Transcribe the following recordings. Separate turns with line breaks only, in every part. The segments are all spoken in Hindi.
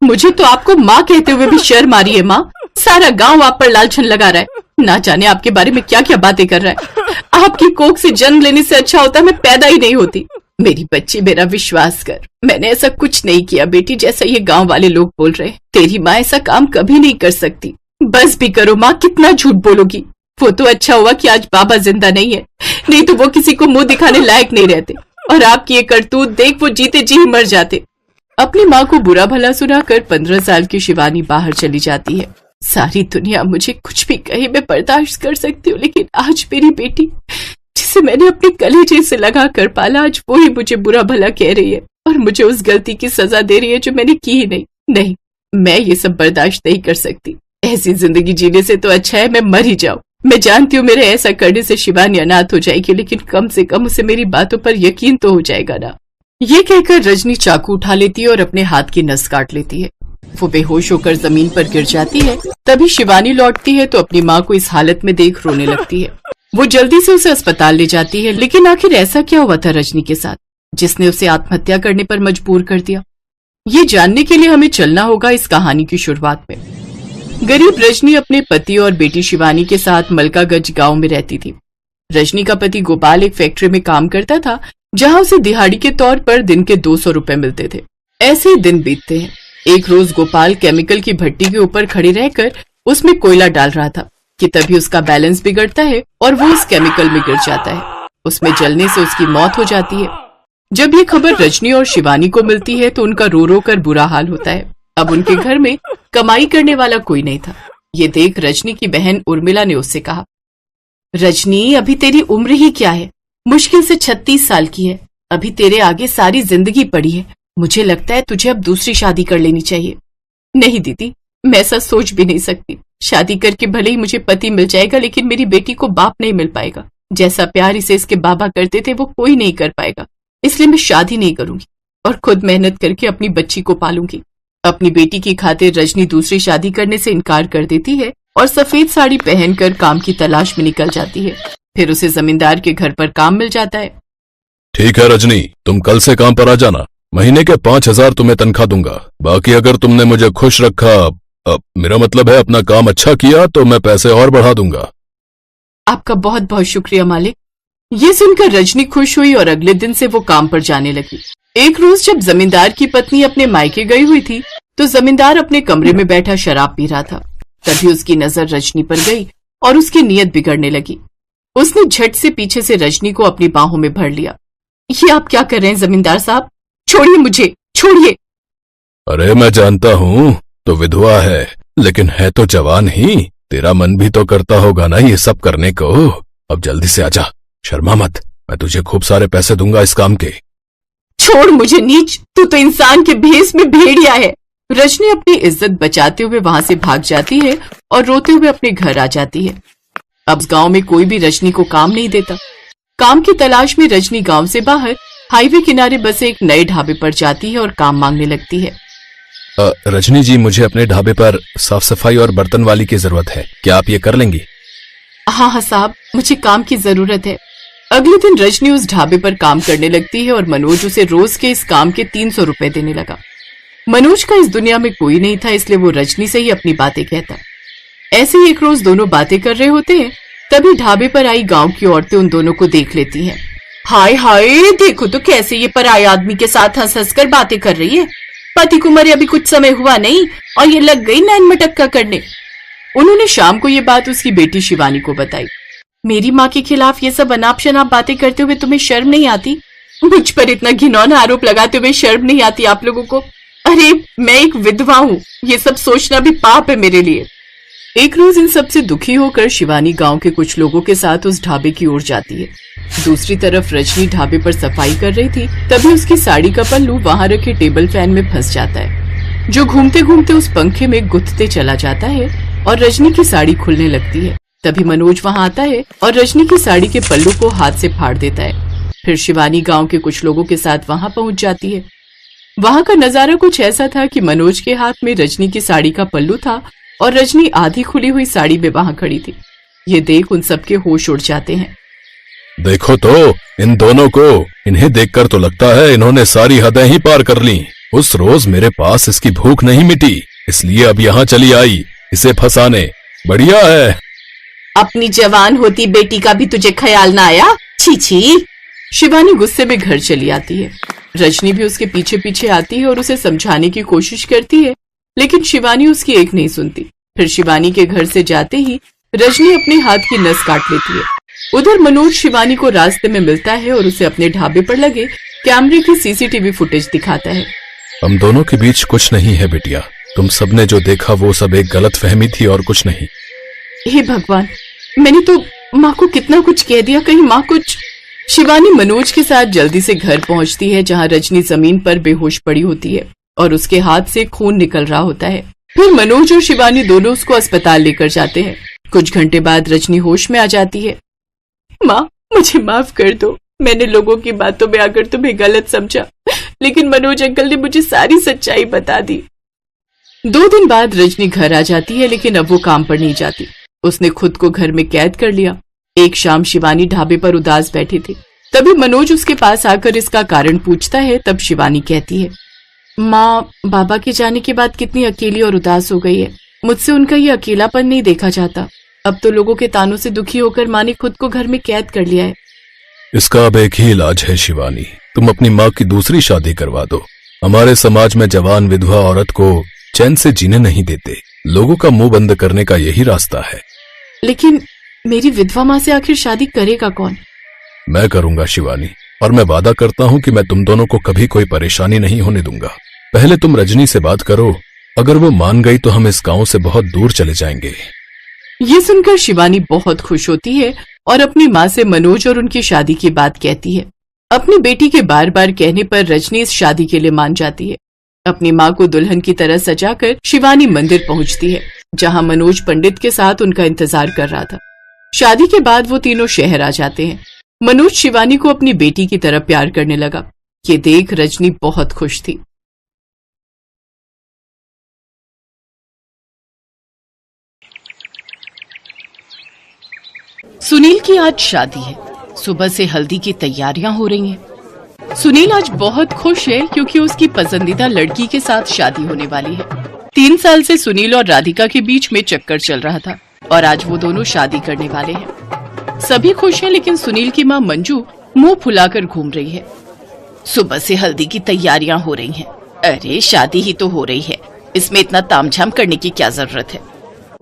मुझे तो आपको माँ कहते हुए भी शर्म आ रही है। माँ, सारा गांव आप पर लालछन लगा रहा है। ना जाने आपके बारे में क्या क्या बातें कर रहा है। आपकी कोख से जन्म लेने से अच्छा होता मैं पैदा ही नहीं होती। मेरी बच्ची, मेरा विश्वास कर, मैंने ऐसा कुछ नहीं किया बेटी, जैसा ये गांव वाले लोग बोल रहे हैं। तेरी माँ ऐसा काम कभी नहीं कर सकती। बस भी करो माँ, कितना झूठ बोलोगी। वो तो अच्छा हुआ कि आज बाबा जिंदा नहीं है, नहीं तो वो किसी को मुंह दिखाने लायक नहीं रहते, और आपकी ये करतूत देख वो जीते जी ही मर जाते। अपनी माँ को बुरा भला सुनाकर 15 साल की शिवानी बाहर चली जाती है। सारी दुनिया मुझे कुछ भी कहे मैं बर्दाश्त कर सकती हूँ, लेकिन आज मेरी बेटी, जिसे मैंने अपने कलेजे से लगा कर पाला, आज वो ही मुझे बुरा भला कह रही है और मुझे उस गलती की सजा दे रही है जो मैंने की ही नहीं। नहीं, मैं ये सब बर्दाश्त नहीं कर सकती। ऐसी जिंदगी जीने से तो अच्छा है मैं मर ही जाऊं। मैं जानती हूँ मेरे ऐसा करने से शिवानी अनाथ हो जाएगी, लेकिन कम से कम उसे मेरी बातों पर यकीन तो हो जाएगा ना। ये कहकर रजनी चाकू उठा लेती है और अपने हाथ की नस काट लेती है। वो बेहोश होकर जमीन पर गिर जाती है। तभी शिवानी लौटती है तो अपनी माँ को इस हालत में देख रोने लगती है। वो जल्दी से उसे अस्पताल ले जाती है, लेकिन आखिर ऐसा क्या हुआ था रजनी के साथ जिसने उसे आत्महत्या करने पर मजबूर कर दिया? ये जानने के लिए हमें चलना होगा इस कहानी की शुरुआत में। गरीब रजनी अपने पति और बेटी शिवानी के साथ मलकागंज गांव में रहती थी। रजनी का पति गोपाल एक फैक्ट्री में काम करता था, जहां उसे दिहाड़ी के तौर पर दिन के 200 रुपए मिलते थे। ऐसे ही दिन बीतते हैं। एक रोज गोपाल केमिकल की भट्टी के ऊपर खड़े रहकर उसमें कोयला डाल रहा था कि तभी उसका बैलेंस बिगड़ता है और वो उस केमिकल में गिर जाता है। उसमें जलने से उसकी मौत हो जाती है। जब ये खबर रजनी और शिवानी को मिलती है तो उनका रो रो कर बुरा हाल होता है। अब उनके घर में कमाई करने वाला कोई नहीं था। ये देख रजनी की बहन उर्मिला ने उससे कहा, रजनी, अभी तेरी उम्र ही क्या है, मुश्किल से 36 साल की है। अभी तेरे आगे सारी जिंदगी पड़ी है। मुझे लगता है तुझे अब दूसरी शादी कर लेनी चाहिए। नहीं दीदी, मैं ऐसा सोच भी नहीं सकती। शादी करके भले ही मुझे पति मिल जाएगा, लेकिन मेरी बेटी को बाप नहीं मिल पाएगा। जैसा प्यार इसे इसके बाबा करते थे वो कोई नहीं कर पाएगा। इसलिए मैं शादी नहीं करूंगी और खुद मेहनत करके अपनी बच्ची को पालूंगी। अपनी बेटी की खातिर रजनी दूसरी शादी करने से इनकार कर देती है और सफेद साड़ी पहनकर काम की तलाश में निकल जाती है। फिर उसे जमींदार के घर पर काम मिल जाता है।
ठीक है रजनी, तुम कल से काम पर आ जाना। महीने के 5000 तुम्हें तनख्वाह दूंगा। बाकी अगर तुमने मुझे खुश रखा, मेरा मतलब है अपना काम अच्छा किया, तो मैं पैसे और बढ़ा दूंगा।
आपका बहुत बहुत शुक्रिया मालिक। ये सुनकर रजनी खुश हुई और अगले दिन से वो काम पर जाने लगी। एक रोज जब जमींदार की पत्नी अपने मायके गई हुई थी तो जमींदार अपने कमरे में बैठा शराब पी रहा था। तभी उसकी नजर रजनी पर गई और उसकी नीयत बिगड़ने लगी। उसने झट से पीछे से रजनी को अपनी बाहों में भर लिया। ये आप क्या कर रहे हैं जमींदार साहब? छोड़िए मुझे, छोड़िए।
अरे मैं जानता हूँ तो विधवा है, लेकिन है तो जवान ही। तेरा मन भी तो करता होगा ना ये सब करने को। अब जल्दी से आजा, शर्मा मत। मैं तुझे खूब सारे पैसे दूंगा इस काम के।
छोड़ मुझे नीच, तू तो इंसान के भेष में भेड़िया है। रजनी अपनी इज्जत बचाते हुए वहां से भाग जाती है और रोते हुए अपने घर आ जाती है। अब गांव में कोई भी रजनी को काम नहीं देता। काम की तलाश में रजनी गांव से बाहर हाईवे किनारे बसे एक नए ढाबे पर जाती है और काम मांगने लगती है।
रजनी जी, मुझे अपने ढाबे पर साफ सफाई और बर्तन वाली की जरूरत है। क्या आप ये कर लेंगी?
हाँ साहब, मुझे काम की जरूरत है। अगले दिन रजनी उस ढाबे पर काम करने लगती है और मनोज उसे रोज के इस काम के 300 रुपए देने लगा। मनोज का इस दुनिया में कोई नहीं था, इसलिए वो रजनी से ही अपनी बातें कहता। ऐसे ही एक रोज दोनों बातें कर रहे होते हैं, तभी ढाबे पर आई गांव की औरतें उन दोनों को देख लेती हैं। हाय हाय, देखो तो कैसे ये पराये आदमी के साथ हंस हंस कर बातें कर रही है। पति को मरे अभी कुछ समय हुआ नहीं और ये लग गई नैन मटक्का करने। उन्होंने शाम को ये बात उसकी बेटी शिवानी को बताई। मेरी माँ के खिलाफ ये सब अनाप शनाप बातें करते हुए तुम्हें शर्म नहीं आती? मुझ पर इतना घिनौना आरोप लगाते हुए शर्म नहीं आती आप लोगों को? अरे मैं एक विधवा हूँ, ये सब सोचना भी पाप है मेरे लिए। एक रोज इन सब से दुखी होकर शिवानी गांव के कुछ लोगों के साथ उस ढाबे की ओर जाती है। दूसरी तरफ रजनी ढाबे पर सफाई कर रही थी, तभी उसकी साड़ी का पल्लू वहां रखे टेबल फैन में फंस जाता है, जो घूमते घूमते उस पंखे में गुथते चला जाता है और रजनी की साड़ी खुलने लगती है। तभी मनोज वहां आता है और रजनी की साड़ी के पल्लू को हाथ से फाड़ देता है। फिर शिवानी गांव के कुछ लोगों के साथ वहां पहुंच जाती है। वहां का नजारा कुछ ऐसा था कि मनोज के हाथ में रजनी की साड़ी का पल्लू था और रजनी आधी खुली हुई साड़ी में वहां खड़ी थी। ये देख उन सबके होश उड़ जाते हैं।
देखो तो इन दोनों को, इन्हें देखकर तो लगता है इन्होंने सारी हदें ही पार कर ली। उस रोज मेरे पास इसकी भूख नहीं मिटी, इसलिए अब यहाँ चली आई इसे फंसाने। बढ़िया है।
अपनी जवान होती बेटी का भी तुझे ख्याल ना आया? छी छी। शिवानी गुस्से में घर चली आती है। रजनी भी उसके पीछे पीछे आती है और उसे समझाने की कोशिश करती है, लेकिन शिवानी उसकी एक नहीं सुनती। फिर शिवानी के घर से जाते ही रजनी अपने हाथ की नस काट लेती है। उधर मनोज शिवानी को रास्ते में मिलता है और उसे अपने ढाबे पर लगे कैमरे की सीसीटीवी फुटेज दिखाता है।
हम दोनों के बीच कुछ नहीं है बिटिया, तुम सबने जो देखा वो सब एक गलत फहमी थी और कुछ नहीं।
हे भगवान, मैंने तो माँ को कितना कुछ कह दिया, कहीं माँ कुछ। शिवानी मनोज के साथ जल्दी से घर पहुंचती है, जहां रजनी जमीन पर बेहोश पड़ी होती है और उसके हाथ से खून निकल रहा होता है। फिर मनोज और शिवानी दोनों उसको अस्पताल लेकर जाते हैं। कुछ घंटे बाद रजनी होश में आ जाती है। माँ, मुझे माफ कर दो, मैंने लोगों की बातों में आकर तुम्हें गलत समझा, लेकिन मनोज अंकल ने मुझे सारी सच्चाई बता दी। 2 दिन बाद रजनी घर आ जाती है, लेकिन अब वो काम पर नहीं जाती। उसने खुद को घर में कैद कर लिया। एक शाम शिवानी ढाबे पर उदास बैठी थी। तभी मनोज उसके पास आकर इसका कारण पूछता है। तब शिवानी कहती है, माँ, बाबा के जाने के बाद कितनी अकेली और उदास हो गई है। मुझसे उनका ये अकेलापन नहीं देखा जाता। अब तो लोगों के तानों से दुखी होकर माँ ने खुद को घर में कैद कर लिया है।
इसका अब एक ही इलाज है शिवानी, तुम अपनी माँ की दूसरी शादी करवा दो। हमारे समाज में जवान विधवा औरत को चैन से जीने नहीं देते। लोगों का मुंह बंद करने का यही रास्ता है।
लेकिन मेरी विधवा माँ से आखिर शादी करेगा कौन?
मैं करूंगा शिवानी, और मैं वादा करता हूँ कि मैं तुम दोनों को कभी कोई परेशानी नहीं होने दूंगा। पहले तुम रजनी से बात करो, अगर वो मान गई तो हम इस गांव से बहुत दूर चले जाएंगे।
ये सुनकर शिवानी बहुत खुश होती है और अपनी माँ से मनोज और उनकी शादी की बात कहती है। अपनी बेटी के बार बार कहने पर रजनी इस शादी के लिए मान जाती है। अपनी माँ को दुल्हन की तरह सजाकर शिवानी मंदिर पहुंचती है, जहां मनोज पंडित के साथ उनका इंतजार कर रहा था। शादी के बाद वो तीनों शहर आ जाते हैं। मनोज शिवानी को अपनी बेटी की तरह प्यार करने लगा। ये देख रजनी बहुत खुश थी। सुनील की आज शादी है। सुबह से हल्दी की तैयारियां हो रही हैं। सुनील आज बहुत खुश है क्योंकि उसकी पसंदीदा लड़की के साथ शादी होने वाली है। 3 साल से सुनील और राधिका के बीच में चक्कर चल रहा था और आज वो दोनों शादी करने वाले हैं। सभी खुश हैं, लेकिन सुनील की माँ मंजू मुंह फुलाकर घूम रही है। सुबह से हल्दी की तैयारियां हो रही हैं। अरे शादी ही तो हो रही है, इसमें इतना तामझाम करने की क्या जरूरत है।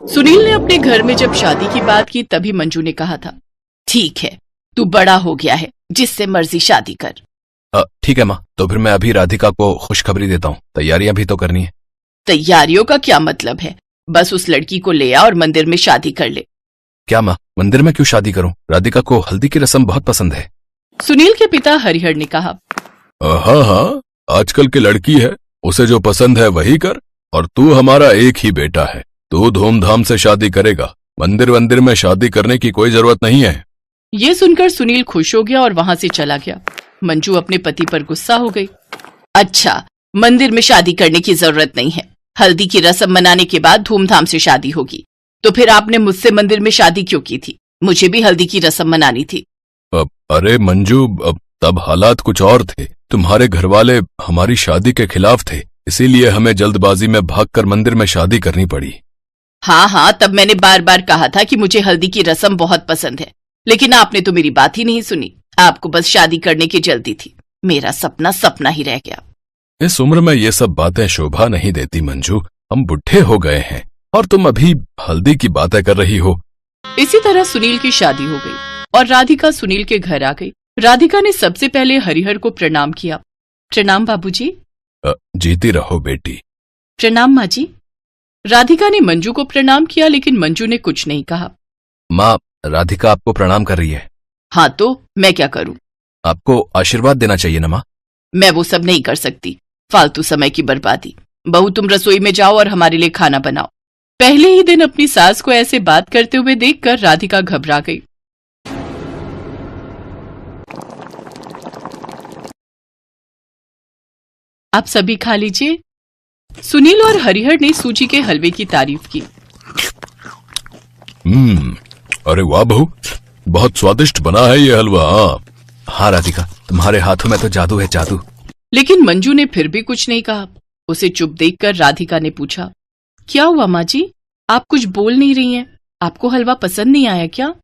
सुनील ने अपने घर में जब शादी की बात की तभी मंजू ने कहा था, ठीक है, तू बड़ा हो गया है, जिससे मर्जी शादी कर।
ठीक है माँ, तो फिर मैं अभी राधिका को खुशखबरी देता हूँ। तैयारियां भी तो करनी है।
तैयारियों का क्या मतलब है? बस उस लड़की को ले आ और मंदिर में शादी कर ले।
क्या माँ, मंदिर में क्यों शादी करूं? राधिका को हल्दी की रस्म बहुत पसंद है।
सुनील के पिता हरिहर ने कहा,
हाँ हाँ, आजकल की लड़की है, उसे जो पसंद है वही कर। और तू हमारा एक ही बेटा है, तू धूमधाम से शादी करेगा। मंदिर में शादी करने की कोई जरूरत नहीं है।
ये सुनकर सुनील खुश हो गया और वहां से चला गया। मंजू अपने पति पर गुस्सा हो गई। अच्छा, मंदिर में शादी करने की जरूरत नहीं है। हल्दी की रस्म मनाने के बाद धूमधाम से शादी होगी। तो फिर आपने मुझसे मंदिर में शादी क्यों की थी? मुझे भी हल्दी की रस्म मनानी थी।
अरे मंजू, तब हालात कुछ और थे। तुम्हारे घरवाले हमारी शादी के खिलाफ थे, इसीलिए हमें जल्दबाजी में भागकर मंदिर में शादी करनी पड़ी।
हाँ, तब मैंने बार बार कहा था कि मुझे हल्दी की रस्म बहुत पसंद है, लेकिन आपने तो मेरी बात ही नहीं सुनी। आपको बस शादी करने की जल्दी थी। मेरा सपना सपना ही रह गया।
इस उम्र में ये सब बातें शोभा नहीं देती मंजू। हम बुढ़े हो गए हैं और तुम अभी हल्दी की बातें कर रही हो।
इसी तरह सुनील की शादी हो गई और राधिका सुनील के घर आ गई। राधिका ने सबसे पहले हरिहर को प्रणाम किया। प्रणाम बाबूजी।
जीती रहो बेटी।
प्रणाम माँ जी। राधिका ने मंजू को प्रणाम किया, लेकिन मंजू ने कुछ नहीं कहा।
माँ, राधिका आपको प्रणाम कर रही है।
हाँ, तो मैं क्या करूं?
आपको आशीर्वाद देना चाहिए ना माँ।
मैं वो सब नहीं कर सकती, फालतू समय की बर्बादी। बहू, तुम रसोई में जाओ और हमारे लिए खाना बनाओ। पहले ही दिन अपनी सास को ऐसे बात करते हुए देखकर राधिका घबरा गई। आप सभी खा लीजिए। सुनील और हरिहर ने सूजी के हलवे की तारीफ की।
अरे वाह बहू, बहुत स्वादिष्ट बना है ये हलवा। हाँ राधिका, तुम्हारे हाथों में तो जादू है, जादू।
लेकिन मंजू ने फिर भी कुछ नहीं कहा। उसे चुप देखकर राधिका ने पूछा, क्या हुआ माँ जी, आप कुछ बोल नहीं रही हैं? आपको हलवा पसंद नहीं आया क्या?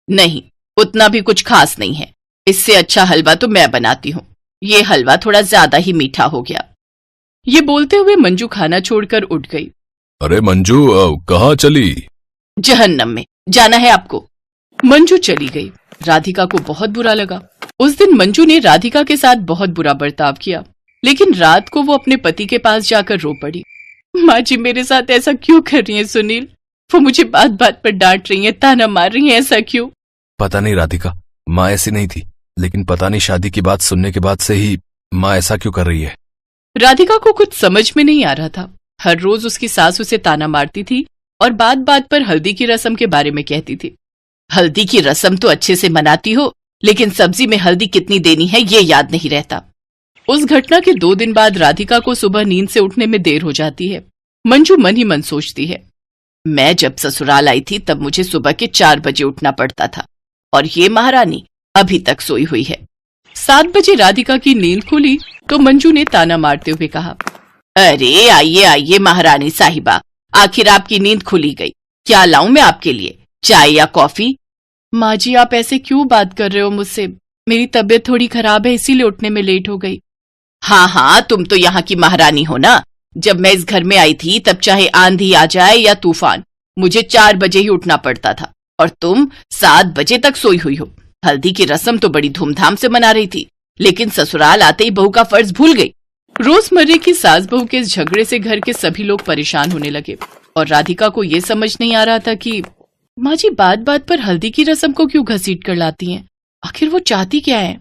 नहीं, उतना भी कुछ खास नहीं है। इससे अच्छा हलवा तो मैं बनाती हूँ। ये हलवा थोड़ा ज्यादा ही मीठा हो गया। ये बोलते हुए मंजू खाना छोड़कर उठ गई।
अरे मंजू, कहाँ चली?
जहन्नम में जाना है आपको। मंजू चली गई। राधिका को बहुत बुरा लगा। उस दिन मंजू ने राधिका के साथ बहुत बुरा बर्ताव किया, लेकिन रात को वो अपने पति के पास जाकर रो पड़ी। माँ जी मेरे साथ ऐसा क्यों कर रही हैं सुनील? वो मुझे बात बात पर डांट रही हैं, ताना मार रही हैं, ऐसा क्यों?
पता नहीं राधिका, माँ ऐसी नहीं थी, लेकिन पता नहीं शादी की बात सुनने के बाद से ही माँ ऐसा क्यों कर रही है।
राधिका को कुछ समझ में नहीं आ रहा था। हर रोज उसकी सास उसे ताना मारती थी और बात बात पर हल्दी की रस्म के बारे में कहती थी। हल्दी की रस्म तो अच्छे से मनाती हो, लेकिन सब्जी में हल्दी कितनी देनी है ये याद नहीं रहता। उस घटना के 2 दिन बाद राधिका को सुबह नींद से उठने में देर हो जाती है। मंजू मन ही मन सोचती है, मैं जब ससुराल आई थी तब मुझे सुबह के 4 बजे उठना पड़ता था और ये महारानी अभी तक सोई हुई है। 7 बजे राधिका की नींद खुली तो मंजू ने ताना मारते हुए कहा, अरे आइए आइए महारानी साहिबा, आखिर आपकी नींद खुली गई। क्या लाऊं मैं आपके लिए, चाय या कॉफी? माँ जी आप ऐसे क्यों बात कर रहे हो मुझसे? मेरी तबीयत थोड़ी खराब है, इसीलिए उठने में लेट हो गई। हाँ हाँ, तुम तो यहाँ की महारानी हो ना। जब मैं इस घर में आई थी तब चाहे आंधी आ जाए या तूफान, मुझे 4 बजे ही उठना पड़ता था और तुम 7 बजे तक सोई हुई हो। हल्दी की रस्म तो बड़ी धूमधाम से मना रही थी, लेकिन ससुराल आते ही बहू का फर्ज भूल गई। रोजमर्रे की सास बहू के इस झगड़े से घर के सभी लोग परेशान होने लगे और राधिका को ये समझ नहीं आ रहा था कि माँ जी बात बात पर हल्दी की रस्म को क्यों घसीट कर लाती हैं? आखिर वो चाहती क्या है?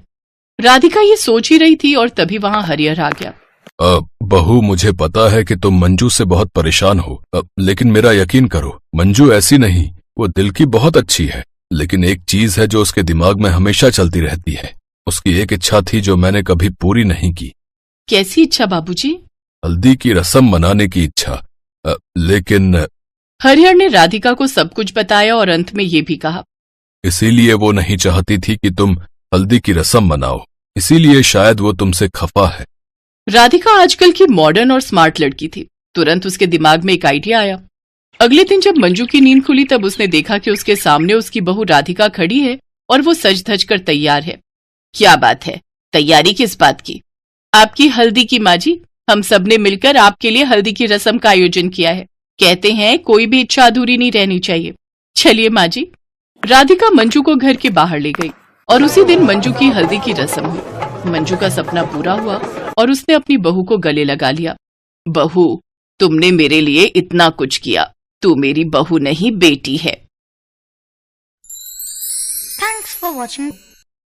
राधिका ये सोच ही रही थी और तभी वहाँ हरिहर आ गया।
बहू, मुझे पता है कि तुम मंजू से बहुत परेशान हो, लेकिन मेरा यकीन करो, मंजू ऐसी नहीं, वो दिल की बहुत अच्छी है। लेकिन एक चीज है जो उसके दिमाग में हमेशा चलती रहती है। उसकी एक इच्छा थी जो मैंने कभी पूरी नहीं की।
कैसी इच्छा बाबूजी?
हल्दी की रस्म मनाने की इच्छा। लेकिन
हरिहर ने राधिका को सब कुछ बताया और अंत में ये भी कहा,
इसीलिए वो नहीं चाहती थी कि तुम हल्दी की रस्म मनाओ, इसीलिए शायद वो तुमसे खफा है।
राधिका आजकल की मॉडर्न और स्मार्ट लड़की थी। तुरंत उसके दिमाग में एक आइडिया आया। अगले दिन जब मंजू की नींद खुली तब उसने देखा कि उसके सामने उसकी बहू राधिका खड़ी है और वो सज धज कर तैयार है। क्या बात है, तैयारी किस बात की? आपकी हल्दी की माँ जी, हम सब ने मिलकर आपके लिए हल्दी की रस्म का आयोजन किया है। कहते हैं कोई भी इच्छा अधूरी नहीं रहनी चाहिए। चलिए माँ जी। राधिका मंजू को घर के बाहर ले गई और उसी दिन मंजू की हल्दी की रस्म हुई। मंजू का सपना पूरा हुआ और उसने अपनी बहू को गले लगा लिया। बहू, तुमने मेरे लिए इतना कुछ किया, तू मेरी बहू नहीं बेटी है।
Thanks for watching.